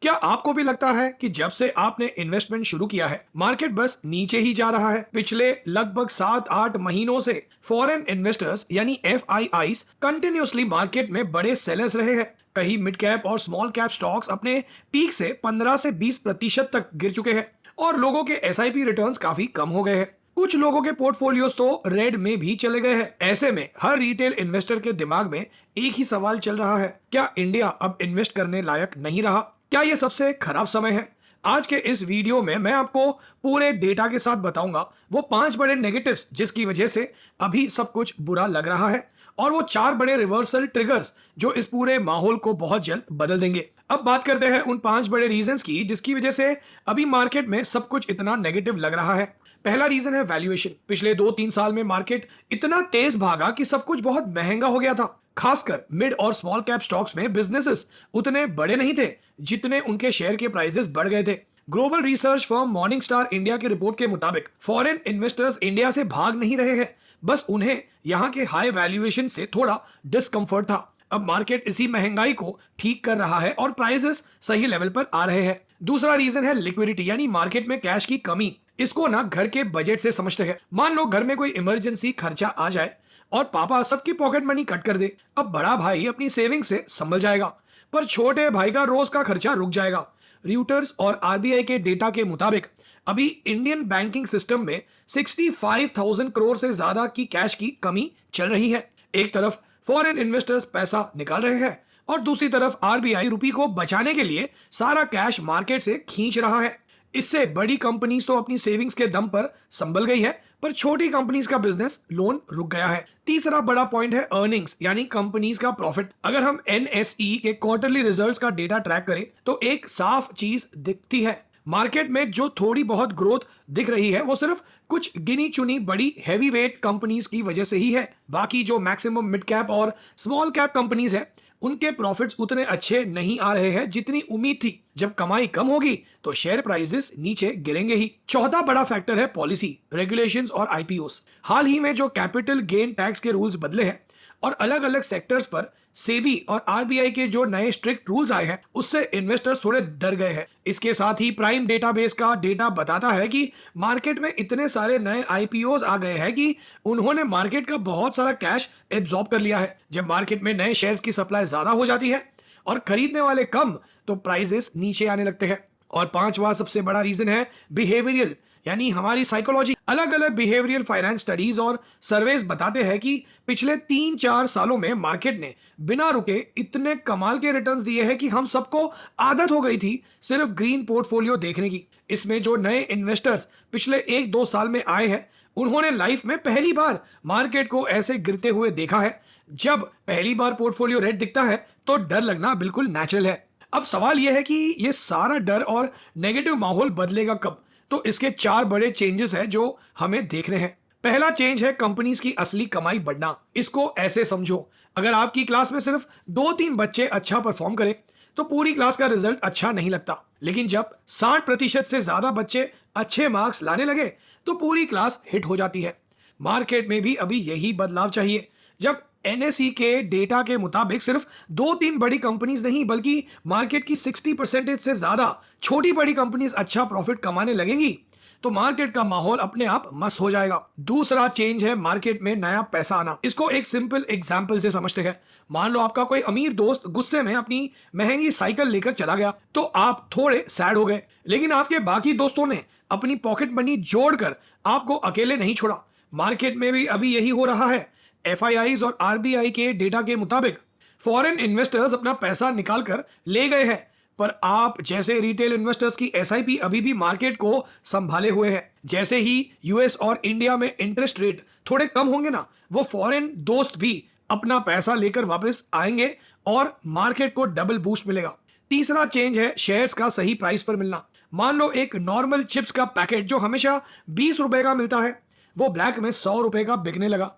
क्या आपको भी लगता है कि जब से आपने इन्वेस्टमेंट शुरू किया है मार्केट बस नीचे ही जा रहा है? पिछले लगभग 7-8 महीनों से फॉरेन इन्वेस्टर्स यानी FIIs कंटिन्यूअसली मार्केट में बड़े सेलर्स रहे हैं। कई मिड कैप और स्मॉल कैप स्टॉक्स अपने पीक से 15 से 20% तक गिर चुके हैं और लोगों के SIP रिटर्न्स काफी कम हो गए हैं। कुछ लोगों के पोर्टफोलियोज तो रेड में भी चले गए हैं। ऐसे में हर रिटेल इन्वेस्टर के दिमाग में एक ही सवाल चल रहा है, क्या इंडिया अब इन्वेस्ट करने लायक नहीं रहा? क्या ये सबसे खराब समय है? आज के इस वीडियो में मैं आपको पूरे डेटा के साथ बताऊंगा वो 5 बड़े नेगेटिव्स जिसकी वजह से अभी सब कुछ बुरा लग रहा है और वो 4 बड़े रिवर्सल ट्रिगर्स जो इस पूरे माहौल को बहुत जल्द बदल देंगे। अब बात करते हैं उन 5 बड़े रीजंस की जिसकी वजह से अभी मार्केट में सब कुछ इतना नेगेटिव लग रहा है। पहला रीजन है वैल्यूएशन। पिछले 2-3 साल में मार्केट इतना तेज भागा कि सब कुछ बहुत महंगा हो गया था। खासकर मिड और स्मॉल कैप स्टॉक्स में बिजनेसेस उतने बड़े नहीं थे जितने उनके शेयर के प्राइसेस बढ़ गए थे। Global research firm morning star India की रिपोर्ट के मुताबिक फॉरेन इन्वेस्टर्स इंडिया से भाग नहीं रहे हैं, बस उन्हें यहाँ के हाई वैल्यूएशन से थोड़ा डिस्कंफर्ट था। अब मार्केट इसी महंगाई को ठीक कर रहा है और प्राइसेस सही लेवल पर आ रहे हैं। दूसरा रीजन है लिक्विडिटी यानी मार्केट में कैश की कमी। इसको ना घर के बजट से समझते हैं। मान लो घर में कोई इमरजेंसी खर्चा आ जाए और पापा सबकी पॉकेट मनी कट कर दे। अब बड़ा भाई अपनी सेविंग से संभल जाएगा पर छोटे भाई का रोज का खर्चा रुक जाएगा। रियूटर्स और RBI के डेटा के मुताबिक अभी इंडियन बैंकिंग सिस्टम में 65,000 करोड़ से ज्यादा की कैश की कमी चल रही है। एक तरफ फॉरेन इन्वेस्टर्स पैसा निकाल रहे हैं और दूसरी तरफ RBI रुपये को बचाने के लिए सारा कैश मार्केट से खींच रहा है। इससे बड़ी कंपनीज तो अपनी सेविंग्स के दम पर संभल गई है पर छोटी कंपनीज का बिजनेस लोन रुक गया है। तीसरा बड़ा पॉइंट है अर्निंग्स यानी कंपनीज का प्रॉफिट। अगर हम NSE के क्वार्टरली रिजल्ट्स का डेटा ट्रैक करें तो एक साफ चीज दिखती है। मार्केट में जो थोड़ी बहुत ग्रोथ दिख रही है वो सिर्फ कुछ गिनी चुनी बड़ी हैवी वेट कंपनीज की वजह से ही है। बाकी जो मैक्सिमम मिड कैप और स्मॉल कैप कंपनीज है उनके प्रॉफिट्स उतने अच्छे नहीं आ रहे हैं जितनी उम्मीद थी। जब कमाई कम होगी तो शेयर प्राइसेस नीचे गिरेंगे ही। चौथा बड़ा फैक्टर है पॉलिसी, रेगुलेशंस और IPOs। हाल ही में जो कैपिटल गेन टैक्स के रूल्स बदले हैं और अलग अलग सेक्टर्स पर सेबी और RBI के जो नए स्ट्रिक्ट रूल्स आए हैं उससे इन्वेस्टर्स थोड़े डर गए हैं। इसके साथ ही प्राइम डेटाबेस का डेटा बताता है कि मार्केट में इतने सारे नए IPOs आ गए हैं कि उन्होंने मार्केट का बहुत सारा कैश एब्जॉर्ब कर लिया है। जब मार्केट में नए शेयर्स की सप्लाई ज्यादा हो जाती है और खरीदने वाले कम तो प्राइसेस नीचे आने लगते हैं। और पांचवा सबसे बड़ा रीजन है बिहेवियरल यानी हमारी साइकोलॉजी। अलग अलग बिहेवियरल फाइनेंस स्टडीज और सर्वेस बताते हैं कि पिछले 3-4 सालों में मार्केट ने बिना रुके इतने कमाल के रिटर्न्स दिए हैं कि हम सबको आदत हो गई थी सिर्फ ग्रीन पोर्टफोलियो देखने की। इसमें जो नए इन्वेस्टर्स पिछले 1-2 साल में आए हैं उन्होंने लाइफ में पहली बार मार्केट को ऐसे गिरते हुए देखा है। जब पहली बार पोर्टफोलियो रेड दिखता है तो डर लगना बिल्कुल नेचुरल है। अब सवाल यह है कि ये सारा डर और नेगेटिव माहौल बदलेगा कब? तो इसके 4 बड़े चेंजेस हैं जो हमें देखने हैं। पहला चेंज है कंपनीज की असली कमाई बढ़ना। इसको ऐसे समझो, अगर आपकी क्लास में सिर्फ 2-3 बच्चे अच्छा परफॉर्म करें तो पूरी क्लास का रिजल्ट अच्छा नहीं लगता। लेकिन जब 60% से ज्यादा बच्चे अच्छे मार्क्स लाने लगे तो पूरी क्लास हिट हो जाती है। मार्केट में भी अभी यही बदलाव चाहिए। जब NSE के डेटा के मुताबिक सिर्फ 2-3 बड़ी कंपनीज नहीं बल्कि मार्केट की 60% से ज्यादा छोटी बड़ी कंपनीज अच्छा प्रॉफिट कमाने लगेंगी तो मार्केट का माहौल अपने आप मस्त हो जाएगा। दूसरा चेंज है मार्केट में नया पैसा आना। इसको एक सिंपल एग्जांपल से समझते हैं। मान लो आपका कोई अमीर दोस्त गुस्से में अपनी महंगी साइकिल लेकर चला गया तो आप थोड़े सैड हो गए, लेकिन आपके बाकी दोस्तों ने अपनी पॉकेट मनी जोड़कर आपको अकेले नहीं छोड़ा। मार्केट में भी अभी यही हो रहा है। FIIs और RBI के डेटा के मुताबिक फॉरेन इन्वेस्टर्स अपना पैसा निकालकर ले गए हैं पर आप जैसे रिटेल इन्वेस्टर्स की SIP अभी भी मार्केट को संभाले हुए है। जैसे ही US और इंडिया में इंटरेस्ट रेट थोड़े कम होंगे ना, वो फॉरेन दोस्त भी अपना पैसा लेकर वापस आएंगे और मार्केट को डबल बूस्ट मिलेगा। तीसरा चेंज है शेयर्स का सही प्राइस पर मिलना। मान लो एक नॉर्मल चिप्स का पैकेट जो हमेशा 20 रुपए का मिलता है वो ब्लैक में 100 रुपए का बिकने लगा।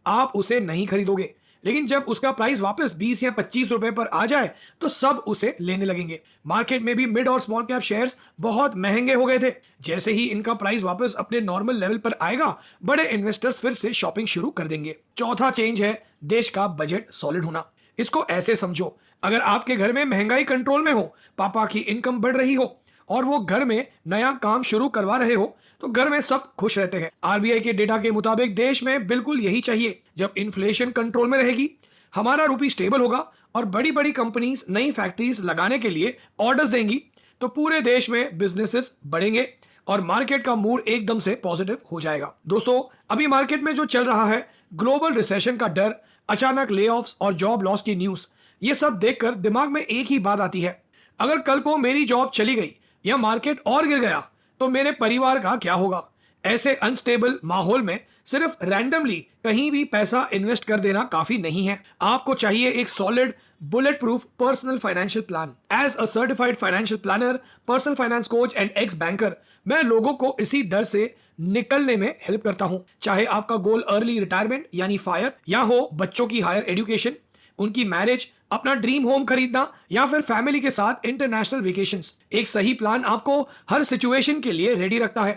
आप उसे नहीं खरीदोगे, लेकिन जब उसका प्राइस वापस 20 या 25 रुपए पर आ जाए तो सब उसे लेने लगेंगे। मार्केट में भी मिड और स्मॉल कैप शेयर्स बहुत महंगे हो गए थे। जैसे ही इनका प्राइस वापस अपने नॉर्मल लेवल पर आएगा बड़े इन्वेस्टर्स फिर से शॉपिंग शुरू कर देंगे। चौथा चेंज है देश का बजट सॉलिड होना। इसको ऐसे समझो, अगर आपके घर में महंगाई कंट्रोल में हो, पापा की इनकम बढ़ रही हो और वो घर में नया काम शुरू करवा रहे हो, तो घर में सब खुश रहते हैं। आरबीआई के डेटा के मुताबिक देश में बिल्कुल यही चाहिए। जब इन्फ्लेशन कंट्रोल में रहेगी, हमारा रुपी स्टेबल होगा और बड़ी बड़ी कंपनीज नई फैक्ट्रीज लगाने के लिए ऑर्डर्स देंगी, तो पूरे देश में बिजनेसेस बढ़ेंगे और मार्केट का मूड एकदम से पॉजिटिव हो जाएगा। दोस्तों, अभी मार्केट में जो चल रहा है, ग्लोबल रिसेशन का डर, अचानक लेऑफ्स और जॉब लॉस की न्यूज, ये सब देखकर दिमाग में एक ही बात आती है, अगर कल को मेरी जॉब चली गई या मार्केट और गिर गया तो मेरे परिवार का क्या होगा। ऐसे अनस्टेबल माहौल में सिर्फ रैंडमली कहीं भी पैसा इन्वेस्ट कर देना काफी नहीं है। आपको चाहिए एक solid bullet proof personal financial plan. As a certified financial planner, personal finance coach and ex banker, मैं लोगों को इसी डर से निकलने में हेल्प करता हूं। चाहे आपका गोल अर्ली रिटायरमेंट यानी फायर, या हो बच्चों की हायर एजुकेशन, उनकी मैरिज, अपना ड्रीम होम खरीदना, या फिर फैमिली के साथ इंटरनेशनल वेकेशंस, एक सही प्लान आपको हर सिचुएशन के लिए रेडी रखता है,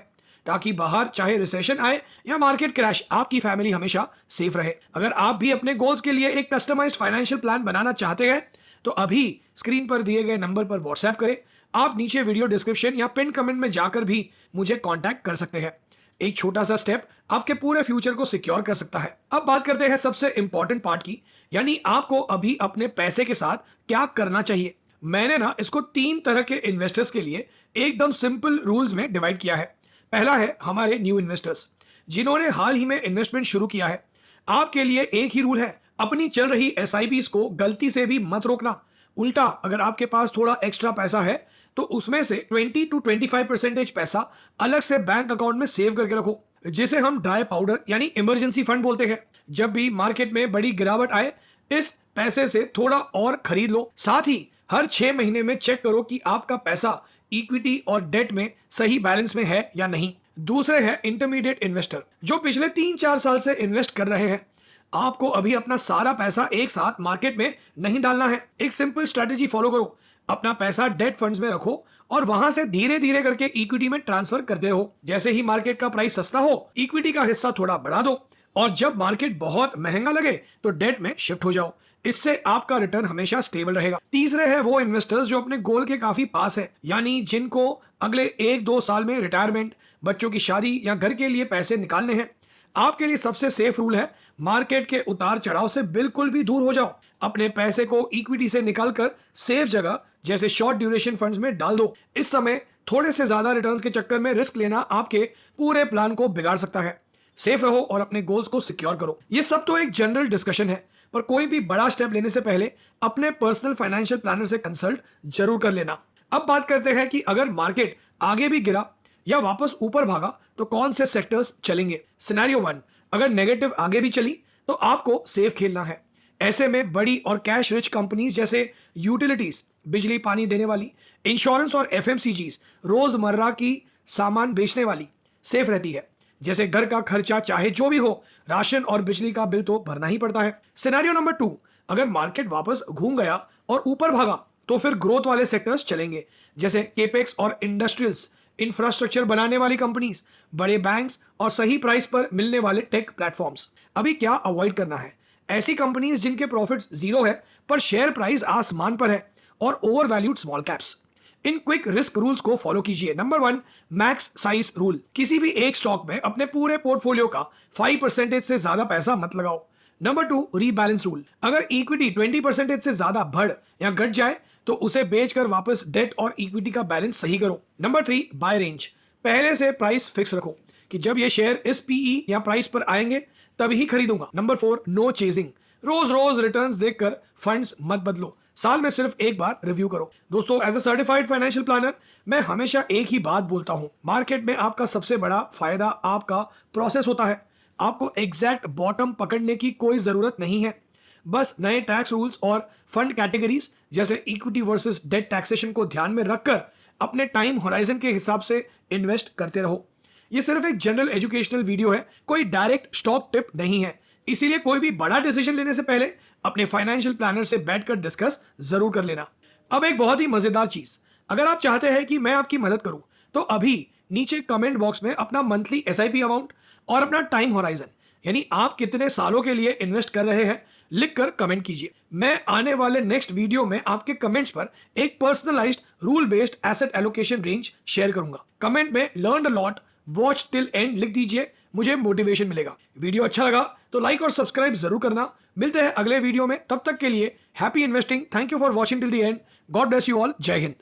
ताकि बाहर चाहे रिसेशन आए या मार्केट क्रैश, आपकी फैमिली हमेशा सेफ रहे। अगर आप भी अपने गोल्स के लिए एक कस्टमाइज्ड फाइनेंशियल प्लान बनाना चाहते हैं, तो अभी स्क्रीन पर दिए गए नंबर पर व्हाट्सएप करें। आप नीचे वीडियो डिस्क्रिप्शन या पिन कमेंट में जाकर भी मुझे कांटेक्ट कर सकते हैं। एक छोटा सा स्टेप आपके पूरे फ्यूचर को सिक्योर कर सकता है। अब बात करते हैं सबसे इंपॉर्टेंट पार्ट की, यानी आपको अभी अपने पैसे के साथ क्या करना चाहिए। मैंने इसको 3 तरह के इन्वेस्टर्स के लिए एकदम सिंपल रूल्स में डिवाइड किया है। पहला है हमारे न्यू इन्वेस्टर्स, जिन्होंने हाल ही में इन्वेस्टमेंट शुरू किया है। आपके लिए एक ही रूल है, अपनी चल रही एसआईपीज को गलती से भी मत रोकना। उल्टा, अगर आपके पास थोड़ा एक्स्ट्रा पैसा है तो उसमें से 20 to 25% पैसा अलग से बैंक अकाउंट में सेव करके रखो, जिसे हम ड्राई पाउडर यानी इमरजेंसी फंड बोलते हैं। जब भी मार्केट में बड़ी गिरावट आए, इस पैसे से थोड़ा और खरीद लो। साथ ही हर 6 महीने में चेक करो कि आपका पैसा इक्विटी और डेट में सही बैलेंस में है या नहीं। दूसरे है इंटरमीडिएट इन्वेस्टर, जो पिछले 3-4 साल से इन्वेस्ट कर रहे हैं। आपको अभी अपना सारा पैसा एक साथ मार्केट में नहीं डालना है। एक सिंपल स्ट्रेटेजी फॉलो करो, अपना पैसा डेट फंड्स में रखो और वहां से धीरे धीरे करके इक्विटी में ट्रांसफर करते रहो। जैसे ही मार्केट का प्राइस सस्ता हो, इक्विटी का हिस्सा थोड़ा बढ़ा दो और जब मार्केट बहुत महंगा लगे तो डेट में शिफ्ट हो जाओ। इससे आपका रिटर्न हमेशा स्टेबल रहेगा। तीसरे है वो इन्वेस्टर्स जो अपने गोल के काफी पास है, यानी जिनको अगले 1-2 साल में रिटायरमेंट, बच्चों की शादी या घर के लिए पैसे निकालने हैं। आपके लिए सबसे सेफ रूल है, मार्केट के उतार चढ़ाव से बिल्कुल भी दूर हो जाओ। अपने पैसे को इक्विटी से निकालकर सेफ जगह जैसे शॉर्ट ड्यूरेशन फंड्स में डाल दो। इस समय थोड़े से ज्यादा रिटर्न्स के चक्कर में रिस्क लेना आपके पूरे प्लान को बिगाड़ सकता है। सेफ रहो और अपने गोल्स को सिक्योर करो। ये सब तो एक जनरल डिस्कशन है, पर कोई भी बड़ा स्टेप लेने से पहले अपने पर्सनल फाइनेंशियल प्लानर से कंसल्ट जरूर कर लेना। अब बात करते हैं कि अगर मार्केट आगे भी गिरा या वापस ऊपर भागा तो कौन से सेक्टर्स चलेंगे। सिनेरियो 1, अगर नेगेटिव आगे भी चली तो आपको सेफ खेलना है। ऐसे में बड़ी और कैश रिच कंपनीज जैसे यूटिलिटीज, बिजली पानी देने वाली, इंश्योरेंस और एफएमसीजीज, रोजमर्रा की सामान बेचने वाली सेफ रहती है। जैसे घर का खर्चा चाहे जो भी हो, राशन और बिजली का बिल तो भरना ही पड़ता है। सिनेरियो नंबर 2, अगर मार्केट वापस घूम गया और ऊपर भागा तो फिर ग्रोथ वाले सेक्टर्स चलेंगे, जैसे केपेक्स और इंडस्ट्रियल्स, इंफ्रास्ट्रक्चर बनाने वाली कंपनीज, बड़े बैंक्स और सही प्राइस पर मिलने वाले टेक प्लेटफॉर्म्स। अभी क्या अवॉइड करना है? ऐसी कंपनीज जिनके प्रॉफिट्स जीरो है पर शेयर प्राइस आसमान पर है, और over valued small caps. In quick risk rules को फॉलो कीजिए। Number 1, max size rule. किसी भी एक स्टॉक में अपने पूरे पोर्टफोलियो का 5% से ज्यादा पैसा मत लगाओ। Number 2, rebalance rule. अगर इक्विटी 20% से ज्यादा बढ़ या घट जाए तो उसे बेचकर वापस डेट और इक्विटी का बैलेंस सही करो। Number 3, buy range. पहले से प्राइस फिक्स रखो कि जब ये शेयर इस पीई या प्राइस पर आएंगे तभी ही खरीदूंगा। Number 4, no chasing. रोज रोज रिटर्न्स देखकर फंड्स मत बदलो, साल में सिर्फ एक बार रिव्यू करो। दोस्तों, as a certified financial planner मैं हमेशा एक ही बात बोलता हूं, मार्केट में आपका सबसे बड़ा फायदा आपका प्रोसेस होता है। आपको एग्जैक्ट बॉटम पकड़ने की कोई जरूरत नहीं है। बस नए टैक्स रूल्स और फंड कैटेगरीज जैसे इक्विटी वर्सेस डेट टैक्सेशन को ध्यान में रखकर अपने टाइम होराइजन के हिसाब से इन्वेस्ट करते रहो। ये सिर्फ एक जनरल एजुकेशनल वीडियो है, कोई डायरेक्ट स्टॉक टिप नहीं है। इसीलिए कोई भी बड़ा डिसीजन लेने से पहले अपने फाइनेंशियल प्लानर से बैठकर डिस्कस जरूर कर लेना। अब एक बहुत ही मजेदार चीज, अगर आप चाहते हैं कि मैं आपकी मदद करूं तो अभी नीचे कमेंट बॉक्स में अपना मंथली एसआईपी अमाउंट और अपना टाइम होराइजन, यानी आप कितने सालों के लिए इन्वेस्ट कर रहे हैं, लिखकर कमेंट कीजिए। मैं आने वाले नेक्स्ट वीडियो में आपके कमेंट्स पर एक personalised rule based asset allocation range share करूंगा। कमेंट में learn a lot, watch till and लिख दीजिए, मुझे मोटिवेशन मिलेगा। वीडियो अच्छा लगा तो लाइक और सब्सक्राइब जरूर करना। मिलते हैं अगले वीडियो में, तब तक के लिए happy investing. Thank you for watching till the end. God bless you all. जय हिंद।